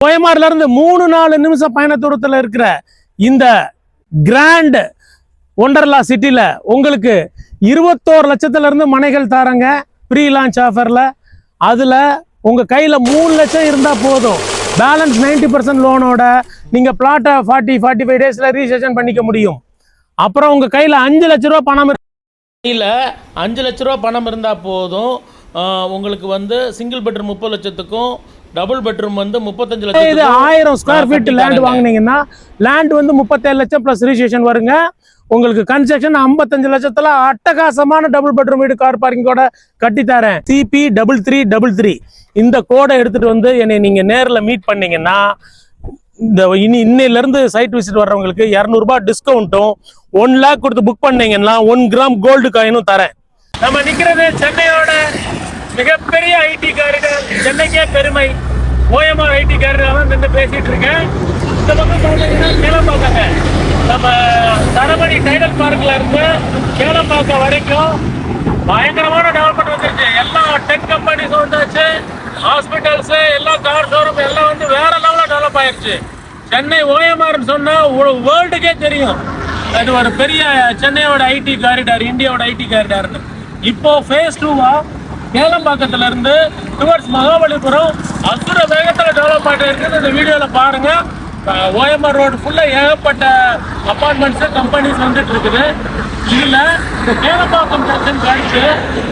கோயமார்ல இருந்து 3-4 நிமிஷம் பயண தூரத்தில் இருக்கிற இந்த கிராண்ட் ஒண்டர்லா சிட்டில உங்களுக்கு 21 லட்சத்துல இருந்து மனைகள் தராங்க ப்ரீ லான்ச் ஆஃபர்ல. அதுல உங்க கையில 3 லட்சம் இருந்தா போதும், பேலன்ஸ் 90% லோனோட நீங்க பிளாட்டை 40-45 டேஸ்ல ரிஜிஸ்ட்ரேஷன் பண்ணிக்க முடியும். அப்புறம் உங்க கையில 5 லட்ச ரூபா பணம் கையில் 5 லட்ச ரூபா பணம் இருந்தால் போதும், உங்களுக்கு வந்து சிங்கிள் பெட்ரூம் 30 லட்சத்துக்கும் டபுள் பெட்ரூம் வந்து 35 லட்சம். இது 1000 ஸ்கொயர் ஃபீட் லேண்ட் வாங்கினீங்கன்னா லேண்ட் வந்து 37 லட்சம் ப்ளஸ் ரிஜிஸ்ட்ரேஷன் வருங்க. உங்களுக்கு கன்ஸ்ட்ரக்ஷன் 55 லட்சத்துல அட்டகாசமான டபுள் பெட்ரூம் வீடு கார் பார்க்கிங்கோட கட்டித்தரேன். CP3333 இந்த கோடை எடுத்துட்டு வந்து என்னை நீங்க நேரில் மீட் பண்ணீங்கன்னா இந்த இன்னையிலிருந்து சைட் விசிட் வர்றவங்களுக்கு 200 ரூபாய் டிஸ்கவுண்ட்டும் 1 லேக் கொடுத்து புக் பண்ணீங்கன்னா 1 கிராம் கோல்டு காயினும் தரேன். நம்ம நிக்கிறது சென்னையோட மிகப்பெரிய ஐடி காரிடார், சென்னைக்கே பெருமை. ஓஎம்ஆர் ஐடி காரிடார் நின்று பேசிட்டு இருக்கேன். இந்த பக்கம் பார்த்தீங்கன்னா கேளம்பாக்கங்க, நம்ம தரமணி டைடல் பார்க்ல இருந்து கேளம்பாக்கம் வரைக்கும் பயங்கரமான டெவலப்மெண்ட் வந்துருச்சு. எல்லா டெக் கம்பெனிஸ் வந்தாச்சு, ஹாஸ்பிட்டல்ஸ், எல்லா கார் ஷோரூம் எல்லாம் வந்து வேற லெவலில் டெவலப் ஆயிடுச்சு. சென்னை ஓஎம்ஆர்னு சொன்னா வேர்ல்டுக்கே தெரியும் அது ஒரு பெரிய சென்னையோட ஐடி காரிடார், இந்தியாவோட ஐடி காரிடார்னு. இப்போ ஃபேஸ் 2வா கேளம்பாக்கத்துல இருந்து டுவர்ட்ஸ் மகாபலிபுரம் அசுர வேகத்தில் டெவலப் ஆகிட்டு இருக்குது. இந்த வீடியோவில் பாருங்க. ஓஎம்ஆர் ரோடு ஃபுல்லாக ஏகப்பட்ட அப்பார்ட்மெண்ட்ஸு கம்பெனிஸ் வந்துட்டு இருக்குது. இதில் இந்த கேளம்பாக்கம் ஜங்ஷன் கழிச்சு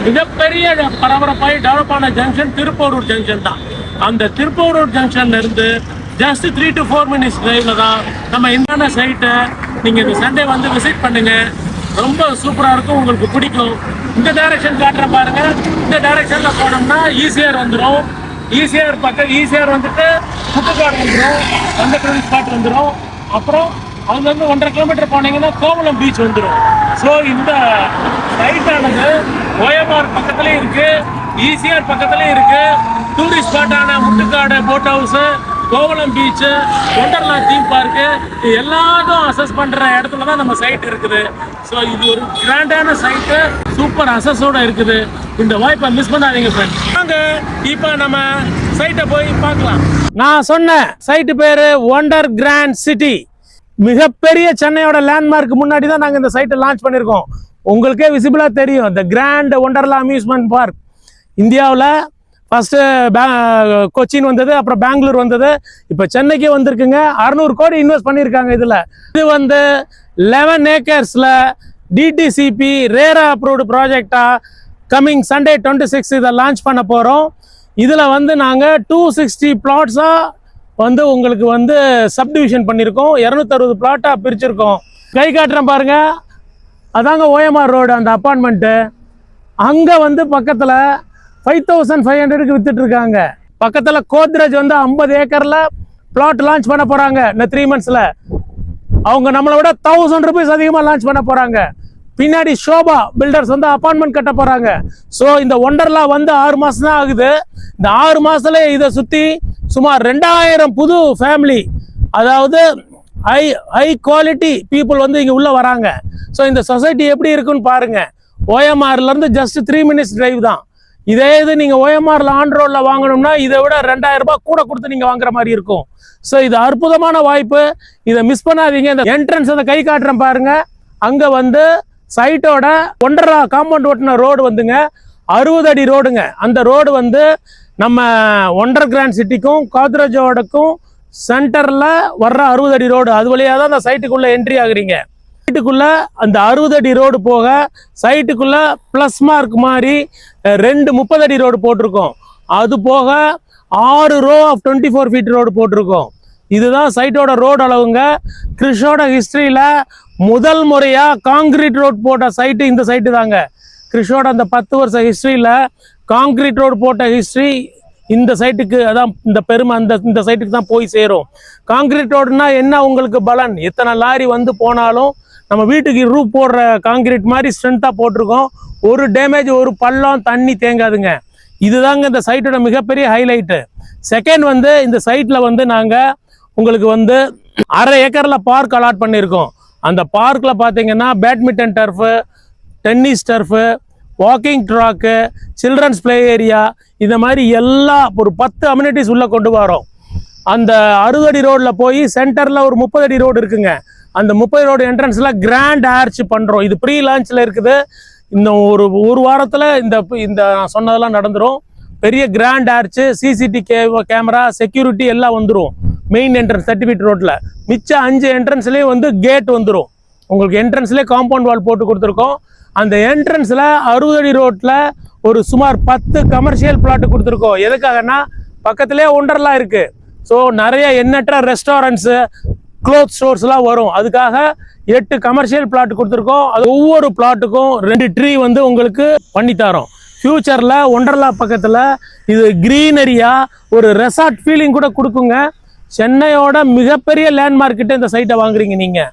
மிகப்பெரிய பரபரப்பாய் டெவலப் ஆன ஜங்ஷன் திருப்பூரூர் ஜங்ஷன் தான். அந்த திருப்பூரூர் ஜங்ஷன்ல இருந்து ஜஸ்ட் 3 to 4 மினிட்ஸ் டிரைவ்ல தான் நம்ம இந்த சைட்டை நீங்கள் இந்த சண்டே வந்து விசிட் பண்ணுங்க. ரொம்ப சூப்பராக இருக்கும், உங்களுக்கு பிடிக்கும். இந்த டைரக்ஷன் காட்டுறேன் பாருங்க. இந்த டைரக்ஷன்ல போனோம்னா ஈசிஆர் வந்துடும். ஈசிஆர் பக்கம் ஈசிஆர் வந்துட்டு முட்டுக்காடு வந்துடும், அந்த டூரிஸ்ட் ஸ்பாட் வந்துடும். அப்புறம் அங்கேருந்து 1.5 கிலோமீட்டர் போனீங்கன்னா கோவளம் பீச் வந்துடும். ஸோ இந்த சைட்டானது ஓஎம்ஆர் பக்கத்துலேயும் இருக்கு, ஈசிஆர் பக்கத்துலேயும் இருக்கு. டூரிஸ்ட் ஸ்பாட்டான Muttukadu boat house, Kovalam beach, Wonderla theme park எல்லாத்தையும் அசஸ் பண்ணுற இடத்துல தான் நம்ம சைட் இருக்குது. ஸோ இது ஒரு கிராண்டான சைட்டு, சூப்பர் அசஸோட இருக்குது. இந்த வாய்ப்பை மிஸ் பண்ணாதீங்க ஃப்ரெண்ட்ஸ். வாங்க இப்போ நம்ம சைட்டை போய் பார்க்கலாம். நான் சொன்ன சைட்டு பேரு ஒண்டர் கிராண்ட் சிட்டி. மிகப்பெரிய சென்னையோட லேண்ட்மார்க் முன்னாடி தான் நாங்கள் இந்த சைட்டை லான்ச் பண்ணியிருக்கோம். உங்களுக்கே விசிபிளாக தெரியும், இந்த கிராண்ட் ஒண்டர்லா அம்யூஸ்மெண்ட் பார்க். இந்தியாவில் ஃபர்ஸ்ட்டு கொச்சின் வந்தது, அப்புறம் பெங்களூர் வந்தது, இப்போ சென்னைக்கே வந்திருக்குங்க. 600 கோடி இன்வெஸ்ட் பண்ணியிருக்காங்க இதில். இது வந்து 11 ஏக்கர்ஸில் டிடிசிபி ரேரா அப்ரூவ்டு ப்ராஜெக்டாக கம்மிங் சண்டே 26 இதை லான்ச் பண்ண போகிறோம். இதில் வந்து நாங்கள் 260 பிளாட்ஸாக வந்து உங்களுக்கு வந்து சப்டிவிஷன் பண்ணியிருக்கோம். 260 பிளாட்டாக பிரிச்சிருக்கோம். கை காட்டுறேன் பாருங்க, அதாங்க ஓஎம்ஆர் ரோடு அந்த அப்பார்ட்மெண்ட்டு. அங்கே வந்து பக்கத்தில் 5500க்கு வித்துட்டு இருக்காங்க. பக்கத்தில் கோத்ரேஜ் வந்து 50 ஏக்கர்ல பிளாட் லான்ச் பண்ண போறாங்க. இந்த 3 மந்த்ஸ்ல அவங்க நம்மளை விட 1000 ரூபீஸ் அதிகமாக லான்ச் பண்ண போறாங்க. பின்னாடி ஷோபா பில்டர்ஸ் வந்து அப்பார்ட்மெண்ட் கட்ட போறாங்க. ஸோ இந்த ஒண்டர்லா வந்து 6 மாசம் தான் ஆகுது. இந்த 6 மாசத்துல இதை சுத்தி சுமார் 2000 புது ஃபேமிலி, அதாவது ஹை குவாலிட்டி பீப்புள் வந்து இங்க உள்ள வராங்க. ஸோ இந்த சொசைட்டி எப்படி இருக்குன்னு பாருங்க. ஓஎம்ஆர்ல இருந்து ஜஸ்ட் 3 மினிட்ஸ் டிரைவ் தான். இதே இது நீங்க ஓஎம்ஆர்ல ஆன் ரோட்ல வாங்கணும்னா இதை விட 2000 ரூபாய் கூட கொடுத்து நீங்க வாங்குற மாதிரி இருக்கும். ஸோ இது அற்புதமான வாய்ப்பு, இதை மிஸ் பண்ணாதீங்க. இந்த என்ட்ரன்ஸ் அதை கை காட்டுறேன் பாருங்க. அங்க வந்து சைட்டோட ஒண்டர்லா காம்பவுண்ட் ஓட்டின ரோடு வந்துங்க 60 அடி ரோடுங்க. அந்த ரோடு வந்து நம்ம ஒண்டர் கிராண்ட் சிட்டிக்கும் கோத்ரேஜோடக்கும் சென்டர்ல வர்ற 60 அடி ரோடு. அது வழியாக தான் அந்த சைட்டுக்குள்ள என்ட்ரி ஆகுறீங்க. சைட்டுக்குள்ள அந்த 60 அடி ரோடு போக சைட்டுக்குள்ள பிளஸ் மார்க் மாதிரி 2 30 அடி ரோடு போட்டிருக்கோம். அது போக 6 ரோ ஆஃப் 24 ஃபீட் ரோடு போட்டிருக்கோம். இதுதான் சைட்டோட ரோடு அளவுங்க. கிறிஷோட ஹிஸ்டரியில முதல் முறையா காங்கிரீட் ரோடு போட்ட சைட்டு இந்த சைட்டு தாங்க. கிறிஷோட அந்த 10 வருஷ ஹிஸ்டரியில காங்கிரீட் ரோடு போட்ட ஹிஸ்டரி இந்த சைட்டுக்கு, அதான் இந்த பெருமை இந்த சைட்டுக்கு தான் போய் சேரும். காங்கிரீட் ரோடுனா என்ன உங்களுக்கு பலன், எத்தனை லாரி வந்து போனாலும் நம்ம வீட்டுக்கு ரூப் போடுற காங்கிரீட் மாதிரி ஸ்ட்ரென்த்தாக போட்டிருக்கோம். ஒரு டேமேஜ், ஒரு பள்ளம், தண்ணி தேங்காதுங்க. இதுதாங்க இந்த சைட்டோட மிகப்பெரிய ஹைலைட்டு. செகண்ட் வந்து இந்த சைட்டில் வந்து நாங்கள் உங்களுக்கு வந்து 1/2 ஏக்கரில் பார்க் அலாட் பண்ணியிருக்கோம். அந்த பார்க்கில் பார்த்தீங்கன்னா badminton turf, tennis turf, walking track, children's play area, இந்த மாதிரி எல்லா ஒரு 10 அம்யூனிட்டிஸ் உள்ளே கொண்டு வரோம். அந்த 60 அடி ரோட்ல போய் சென்டர்ல ஒரு 30 அடி ரோடு இருக்குங்க. அந்த 30 ரோடு என்ட்ரன்ஸ்ல கிராண்ட் ஆர்ச் பண்றோம். இது ப்ரீ லான்ச்ல இருக்குது. இன்னும் ஒரு வாரத்துல இந்த நான் சொன்னதெல்லாம் நடந்துரும். பெரிய grand arch, CCTV camera, security எல்லாம் வந்துடும் மெயின் என்ட்ரன்ஸ் 30 ஃபீட் ரோட்ல. மிச்ச 5 என்ட்ரன்ஸ்லயும் வந்து கேட் வந்துடும். உங்களுக்கு என்ட்ரன்ஸ்லேயே காம்பவுண்ட் வால் போட்டு கொடுத்துருக்கோம். அந்த என்ட்ரன்ஸ்ல 60 அடி ரோட்ல ஒரு சுமார் 10 கமர்ஷியல் பிளாட் கொடுத்துருக்கோம். எதுக்காகனா பக்கத்திலே ஒண்டர்லா இருக்கு. ஸோ நிறைய எண்ணற்ற ரெஸ்டாரண்ட்ஸு, க்ளோத் ஸ்டோர்ஸ்லாம் வரும். அதுக்காக 8 கமர்ஷியல் பிளாட் கொடுத்துருக்கோம். அது ஒவ்வொரு பிளாட்டுக்கும் 2 ட்ரீ வந்து உங்களுக்கு பண்ணித்தரோம். ஃபியூச்சரில் ஒண்டர்லா பக்கத்தில் இது க்ரீனரியா ஒரு ரெசார்ட் ஃபீலிங் கூட கொடுக்குங்க. சென்னையோட மிகப்பெரிய லேண்ட்மார்க்கிட்ட இந்த சைட்டை வாங்குறீங்க நீங்கள்.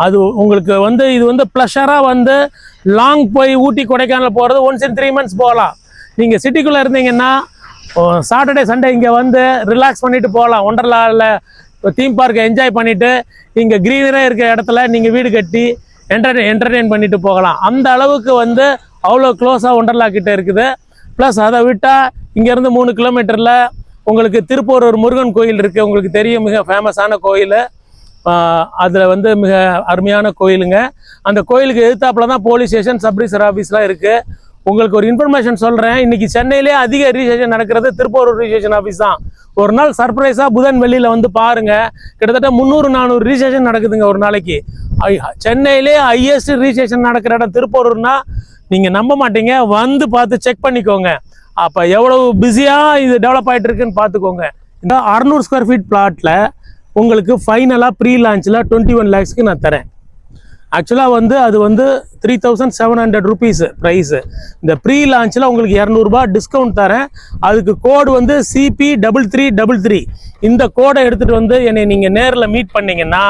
அது உங்களுக்கு வந்து இது வந்து ப்ளஷராக வந்து லாங் போய் ஊட்டி கொடைக்கானல் போகிறது ஒன்ஸ் இன் 3 months போகலாம். நீங்கள் சிட்டிக்குள்ளே இருந்தீங்கன்னா சாட்டர்டே சண்டே இங்கே வந்து ரிலாக்ஸ் பண்ணிட்டு போகலாம். ஒண்டர்லாவில் தீம் பார்க்கை என்ஜாய் பண்ணிவிட்டு இங்கே க்ரீனராக இருக்கிற இடத்துல நீங்கள் வீடு கட்டி என்டர்டெயின் பண்ணிட்டு போகலாம். அந்த அளவுக்கு வந்து அவ்வளோ க்ளோஸாக ஒண்டர்லா கிட்ட இருக்குது. ப்ளஸ் அதை விட்டால் இங்கேருந்து 3 கிலோமீட்டரில் உங்களுக்கு திருப்பூர் ஒரு முருகன் கோயில் இருக்குது. உங்களுக்கு தெரியும், மிக ஃபேமஸான கோயில். அதில் வந்து மிக அருமையான கோயிலுங்க. அந்த கோயிலுக்கு எதிர்த்தாப்புல தான் போலீஸ் ஸ்டேஷன், சப்ரிஜிஸ்டர் ஆஃபீஸ்லாம் இருக்குது. உங்களுக்கு ஒரு இன்ஃபர்மேஷன் சொல்கிறேன். இன்றைக்கி சென்னையிலே அதிக ரிஜிஸ்ட்ரேஷன் நடக்கிறது திருப்பூர் ரிஜிஸ்ட்ரேஷன் ஆஃபீஸ் தான். ஒரு நாள் சர்ப்ரைஸாக புதன் வெள்ளியில் வந்து பாருங்கள். கிட்டத்தட்ட 300-400 ரிஜிஸ்ட்ரேஷன் நடக்குதுங்க ஒரு நாளைக்கு. சென்னையிலே ஹையஸ்ட் ரிஜிஸ்ட்ரேஷன் நடக்கிற இடம் திருப்பூர்னா நீங்கள் நம்ப மாட்டீங்க. வந்து பார்த்து செக் பண்ணிக்கோங்க. அப்போ எவ்வளவு பிஸியாக இது டெவலப் ஆகிட்டு இருக்குன்னு பார்த்துக்கோங்க. இந்த 600 ஸ்கொயர் ஃபீட் பிளாட்டில் உங்களுக்கு ஃபைனலாக ப்ரீ லான்ச்சில் 21 lakhsக்கு நான் தரேன். ஆக்சுவலாக வந்து அது வந்து 3700 rupees ப்ரைஸு. இந்த ப்ரீ லான்ச்சில் உங்களுக்கு 200 ரூபாய் டிஸ்கவுண்ட் தரேன். அதுக்கு கோடு வந்து CP3333. இந்த கோடை எடுத்துகிட்டு வந்து என்னை நீங்கள் நேரில் மீட் பண்ணிங்கன்னா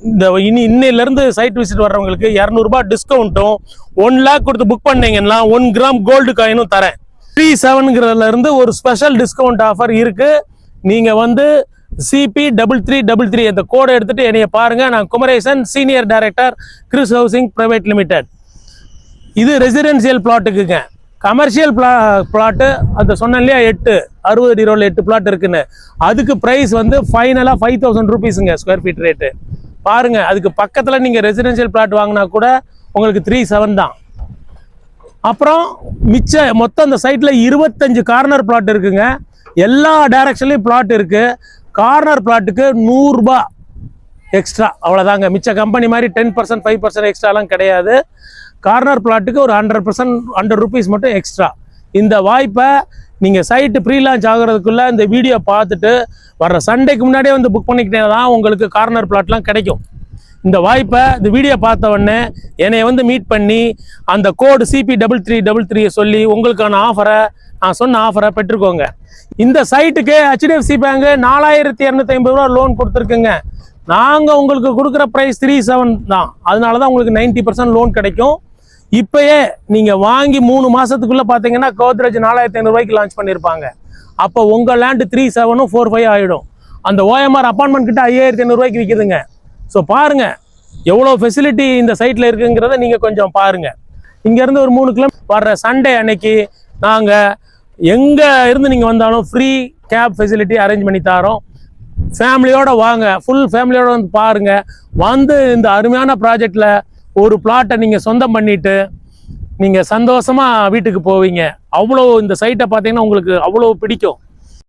இந்த இன்னிலேருந்து சைட் விசிட் வர்றவங்களுக்கு 200 ரூபாய் டிஸ்கவுண்ட்டும் 1 lakh கொடுத்து புக் பண்ணிங்கன்னா 1 கிராம் கோல்டு காயினும் தரேன். 37ங்கிறதுலேருந்து ஒரு ஸ்பெஷல் டிஸ்கவுண்ட் ஆஃபர் இருக்குது. நீங்கள் வந்து CP3333 அந்த கோடை எடுத்துட்டு என்னைய பாருங்க. நான் Kumaresan, senior director, Chris housing private limited. இது ரெசிடென்சியல் பிளாட்டுக்குங்க. கமர்ஷியல் பிளாட்டு அந்த சொன்னேன் இல்லையா, 60 அடி ரோல் 8 பிளாட் இருக்குன்னு. அதுக்கு ப்ரைஸ் வந்து ஃபைனலாக 5000 rupeesங்க ஸ்கொயர் ஃபீட் ரேட்டு. பாருங்க, அதுக்கு பக்கத்தில் நீங்கள் ரெசிடென்சியல் பிளாட் வாங்கினா கூட உங்களுக்கு 37 தான். அப்புறம் மொத்தம் அந்த சைட்டில் 25 கார்னர் பிளாட் இருக்குங்க. எல்லா டைரக்ஷன்லையும் பிளாட் இருக்குது. கார்னர் பிளாட்டுக்கு 100 ரூபாய் எக்ஸ்ட்ரா, அவ்வளோதாங்க. மிச்ச கம்பெனி மாதிரி 10%, 5% எக்ஸ்ட்ராலாம் கிடையாது. கார்னர் பிளாட்டுக்கு ஒரு 100 rupees மட்டும் எக்ஸ்ட்ரா. இந்த வாய்ப்பை நீங்கள் சைட்டு ப்ரீ லான்ச் ஆகிறதுக்குள்ளே இந்த வீடியோ பார்த்துட்டு வர்ற சண்டேக்கு முன்னாடியே வந்து புக் பண்ணிக்கிட்டே தான் உங்களுக்கு கார்னர் பிளாட்லாம் கிடைக்கும். இந்த வாய்ப்பை இந்த வீடியோ பார்த்த உடனே என்னை வந்து மீட் பண்ணி அந்த கோடு CP3333 சொல்லி உங்களுக்கான ஆஃபரை, நான் சொன்ன ஆஃபரை பெற்றுக்கோங்க. இந்த சைட்டுக்கு HDFC பேங்க் 4250 ரூபா லோன் கொடுத்துருக்குங்க. நாங்கள் உங்களுக்கு கொடுக்குற ப்ரைஸ் 37 தான். அதனால தான் உங்களுக்கு 90% லோன் கிடைக்கும். இப்போயே நீங்கள் வாங்கி 3 மாதத்துக்குள்ளே பார்த்தீங்கன்னா கோத்ரேஜ் 4500 ரூபாய்க்கு லான்ச் பண்ணியிருப்பாங்க. அப்போ உங்கள் லேண்டு 37 45 ஆகிடும். அந்த OMR அப்பார்ட்மெண்ட் கிட்ட 5500 ரூபாய்க்கு விற்கிதுங்க. ஸோ பாருங்கள் எவ்வளோ ஃபெசிலிட்டி இந்த சைட்டில் இருக்குங்கிறத நீங்கள் கொஞ்சம் பாருங்கள். இங்கேருந்து ஒரு 3 கிலோமீட்டர் வர்ற சண்டே அன்னைக்கு நாங்கள் எங்கே இருந்து நீங்கள் வந்தாலும் ஃப்ரீ கேப் ஃபெசிலிட்டி அரேஞ்ச் பண்ணி தரோம். ஃபேமிலியோடு வாங்க, ஃபுல் ஃபேமிலியோடு வந்து பாருங்கள். வந்து இந்த அருமையான ப்ராஜெக்டில் ஒரு பிளாட்டை நீங்கள் சொந்தம் பண்ணிவிட்டு நீங்கள் சந்தோஷமாக வீட்டுக்கு போவீங்க. அவ்வளோ இந்த சைட்டை பார்த்தீங்கன்னா உங்களுக்கு அவ்வளோ பிடிக்கும்.